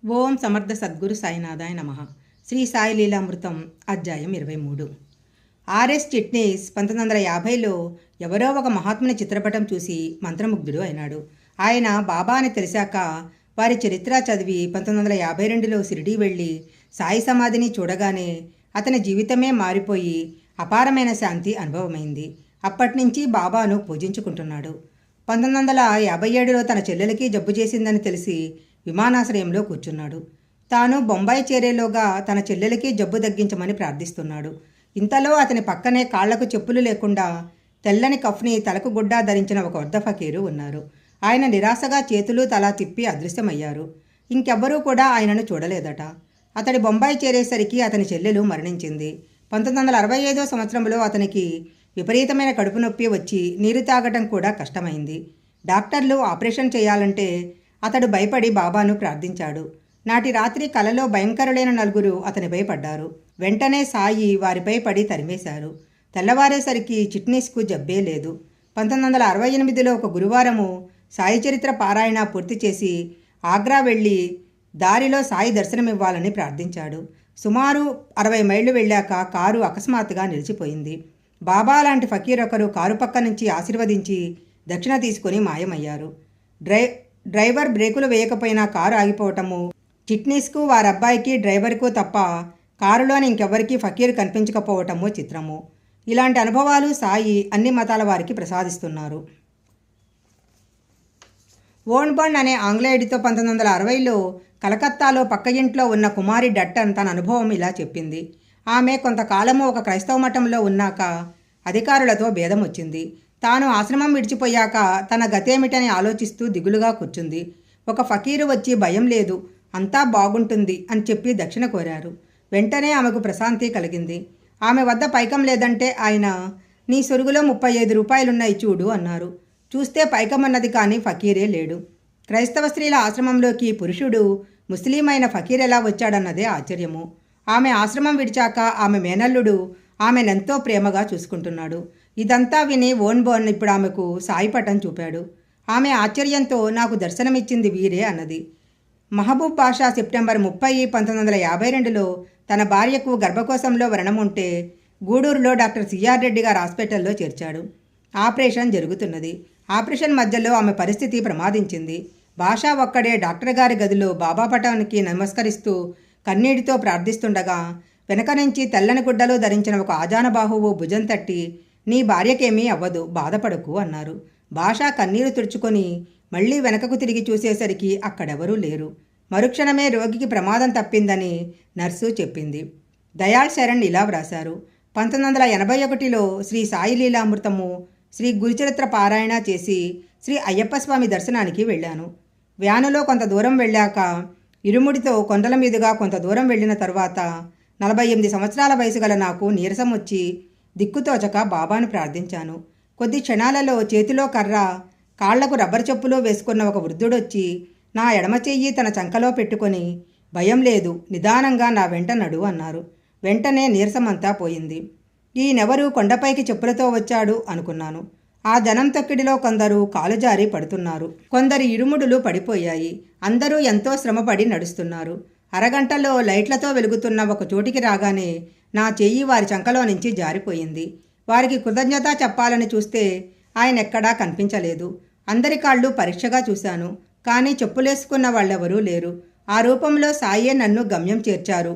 ఓం సమర్థ సద్గురు సాయినాథాయ నమ. శ్రీ సాయి లీలామృతం అధ్యాయం 23. ఆర్ఎస్ చిట్నీస్ 1950లో ఎవరో ఒక మహాత్ముని చిత్రపటం చూసి మంత్రముగ్ధుడు అయినాడు. ఆయన బాబా అని తెలిసాక వారి చరిత్ర చదివి 1952లో షిరిడీ వెళ్ళి సాయి సమాధిని చూడగానే అతని జీవితమే మారిపోయి అపారమైన శాంతి అనుభవమైంది. అప్పటినుంచి బాబాను పూజించుకుంటున్నాడు. 1957లో తన చెల్లెలకి జబ్బు చేసిందని తెలిసి విమానాశ్రయంలో కూర్చున్నాడు. తాను బొంబాయి చేరేలోగా తన చెల్లెలకి జబ్బు తగ్గించమని ప్రార్థిస్తున్నాడు. ఇంతలో అతని పక్కనే కాళ్లకు చెప్పులు లేకుండా తెల్లని కఫ్ని తలకు గుడ్డా ధరించిన ఒక వృద్ధ ఫకీరు ఉన్నారు. ఆయన నిరాశగా చేతులు తల తిప్పి అదృశ్యమయ్యారు. ఇంకెవ్వరూ కూడా ఆయనను చూడలేదట. అతడి బొంబాయి చేరేసరికి అతని చెల్లెలు మరణించింది. 1965 సంవత్సరంలో అతనికి విపరీతమైన కడుపు నొప్పి వచ్చి నీరు తాగటం కూడా కష్టమైంది. డాక్టర్లు ఆపరేషన్ చేయాలంటే అతడు భయపడి బాబాను ప్రార్థించాడు. నాటి రాత్రి కలలో భయంకరులైన నలుగురు అతనిపై పడ్డారు. వెంటనే సాయి వారిపై పడి తరిమేశారు. తెల్లవారేసరికి చిట్నీస్కు జబ్బే లేదు. 1968లో ఒక గురువారము సాయి చరిత్ర పారాయణ పూర్తి చేసి ఆగ్రా వెళ్ళి దారిలో సాయి దర్శనమివ్వాలని ప్రార్థించాడు. సుమారు 60 మైళ్ళు వెళ్ళాక కారు అకస్మాత్తుగా నిలిచిపోయింది. బాబా లాంటి ఫకీర్ ఒకరు కారు పక్క నుంచి ఆశీర్వదించి దక్షిణ తీసుకొని మాయమయ్యారు. డ్రైవర్ బ్రేకులు వేయకపోయినా కారు ఆగిపోవటము, చిట్నీస్కు వారబ్బాయికి డ్రైవర్కు తప్ప కారులోని ఇంకెవ్వరికీ ఫకీర్ కనిపించకపోవటము చిత్రము. ఇలాంటి అనుభవాలు సాయి అన్ని మతాల వారికి ప్రసాదిస్తున్నారు. ఓన్బర్న్ అనే ఆంగ్లేయుడితో 1960లో కలకత్తాలో పక్క ఇంట్లో ఉన్న కుమారి డట్టన్ తన అనుభవం ఇలా చెప్పింది. ఆమె కొంతకాలము ఒక క్రైస్తవ మఠంలో ఉన్నాక అధికారులతో భేదం వచ్చింది. తాను ఆశ్రమం విడిచిపోయాక తన గతేమిటని ఆలోచిస్తూ దిగులుగా కూర్చుంది. ఒక ఫకీరు వచ్చి భయం లేదు, అంతా బాగుంటుంది అని చెప్పి దక్షిణ కోరారు. వెంటనే ఆమెకు ప్రశాంతి కలిగింది. ఆమె వద్ద పైకం లేదంటే ఆయన, నీ సొరుగులో 35 రూపాయలున్నాయి చూడు అన్నారు. చూస్తే పైకమన్నది కానీ ఫకీరే లేడు. క్రైస్తవ స్త్రీల ఆశ్రమంలోకి పురుషుడు ముస్లిం అయిన ఫకీర్ ఎలా వచ్చాడన్నదే ఆశ్చర్యము. ఆమె ఆశ్రమం విడిచాక ఆమె మేనల్లుడు ఆమెనెంతో ప్రేమగా చూసుకుంటున్నాడు. ఇదంతా విని ఓన్బర్న్ ఇప్పుడు ఆమెకు సాయిపటం చూపాడు. ఆమె ఆశ్చర్యంతో, నాకు దర్శనమిచ్చింది వీరే అన్నది. మహబూబ్ బాషా సెప్టెంబర్ 30, 1952లో తన భార్యకు గర్భకోశంలో వ్రణం ఉంటే గూడూరులో డాక్టర్ సిఆర్ రెడ్డి గారు హాస్పిటల్లో చేర్చాడు. ఆపరేషన్ జరుగుతున్నది. ఆపరేషన్ మధ్యలో ఆమె పరిస్థితి ప్రమాదించింది. బాషా ఒక్కడే డాక్టర్ గారి గదిలో బాబా పటానికి నమస్కరిస్తూ కన్నీటితో ప్రార్థిస్తుండగా వెనక నుంచి తెల్లని గుడ్డలు ధరించిన ఒక ఆజానబాహువు భుజం తట్టి, నీ భార్యకేమీ అవ్వదు, బాధపడకు అన్నారు. బాషా కన్నీరు తుడుచుకొని మళ్లీ వెనకకు తిరిగి చూసేసరికి అక్కడెవరూ లేరు. మరుక్షణమే రోగికి ప్రమాదం తప్పిందని నర్సు చెప్పింది. దయాళ్ శరణ్ ఇలా వ్రాశారు. 1981లో శ్రీ సాయి లీలామృతము, శ్రీ గురుచరిత్ర పారాయణ చేసి శ్రీ అయ్యప్ప స్వామి దర్శనానికి వెళ్ళాను. వ్యానులో కొంత దూరం వెళ్ళాక ఇరుముడితో కొండల మీదుగా కొంత దూరం వెళ్ళిన తర్వాత 48 సంవత్సరాల వయసు గల నాకు నీరసం వచ్చి దిక్కుతోచక బాబాను ప్రార్థించాను. కొద్ది క్షణాలలో చేతిలో కర్ర, కాళ్లకు రబ్బరు చెప్పులు వేసుకున్న ఒక వృద్ధుడొచ్చి నా ఎడమ చెయ్యి తన చంకలో పెట్టుకొని, భయం లేదు, నిదానంగా నా వెంట నడు అన్నారు. వెంటనే నీరసమంతా పోయింది. ఈయనెవరు కొండపైకి చెప్పులతో వచ్చాడు అనుకున్నాను. ఆ జనం తొక్కిడిలో కొందరు కాలుజారి పడుతున్నారు. కొందరి ఇరుముడులు పడిపోయాయి. అందరూ ఎంతో శ్రమపడి నడుస్తున్నారు. అరగంటలో లైట్లతో వెలుగుతున్న ఒక చోటికి రాగానే నా చెయ్యి వారి చంకలో నుంచి జారిపోయింది. వారికి కృతజ్ఞత చెప్పాలని చూస్తే ఆయన ఎక్కడా కనిపించలేదు. అందరి కాళ్ళు పరీక్షగా చూశాను, కానీ చెప్పులేసుకున్న వాళ్ళెవరూ లేరు. ఆ రూపంలో సాయే నన్ను గమ్యం చేర్చారు.